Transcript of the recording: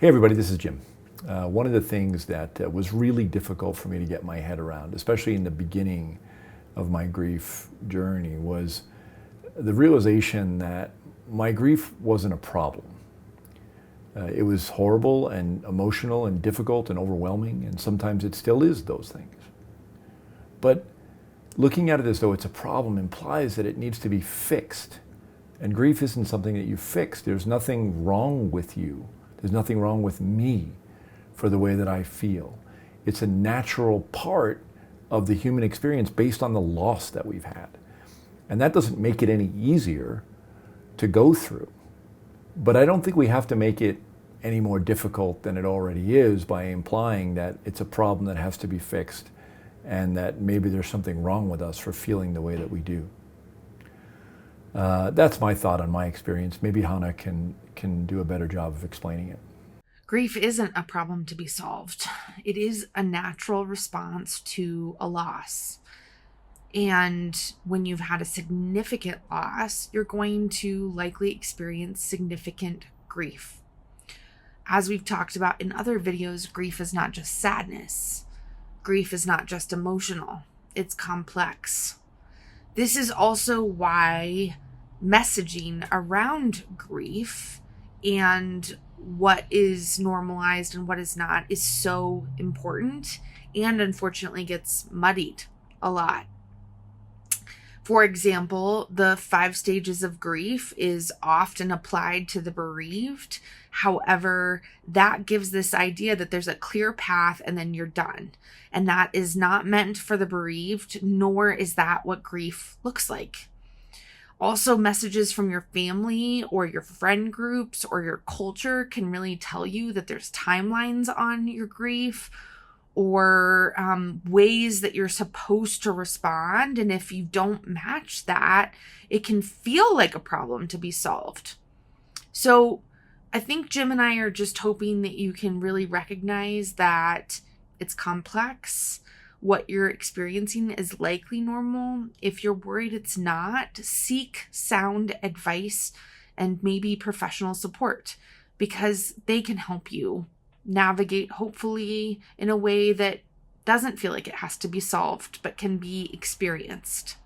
Hey everybody, this is Jim. One of the things that was really difficult for me to get my head around, especially in the beginning of my grief journey, was the realization that my grief wasn't a problem. It was horrible and emotional and difficult and overwhelming, and sometimes it still is those things. But looking at it as though it's a problem implies that it needs to be fixed. And grief isn't something that you fix. There's nothing wrong with you. There's nothing wrong with me for the way that I feel. It's a natural part of the human experience based on the loss that we've had. And that doesn't make it any easier to go through. But I don't think we have to make it any more difficult than it already is by implying that it's a problem that has to be fixed and that maybe there's something wrong with us for feeling the way that we do. That's my thought on my experience. Maybe Hannah can do a better job of explaining it. Grief isn't a problem to be solved. It is a natural response to a loss. And when you've had a significant loss, you're going to likely experience significant grief. As we've talked about in other videos, grief is not just sadness. Grief is not just emotional. It's complex. This is also why messaging around grief and what is normalized and what is not is so important and unfortunately gets muddied a lot. For example, the 5 stages of grief is often applied to the bereaved. However, that gives this idea that there's a clear path and then you're done. And that is not meant for the bereaved, nor is that what grief looks like. Also, messages from your family or your friend groups or your culture can really tell you that there's timelines on your grief or ways that you're supposed to respond. And if you don't match that, it can feel like a problem to be solved. So I think Jim and I are just hoping that you can really recognize that it's complex. What you're experiencing is likely normal. If you're worried it's not, seek sound advice and maybe professional support because they can help you navigate, hopefully, in a way that doesn't feel like it has to be solved, but can be experienced.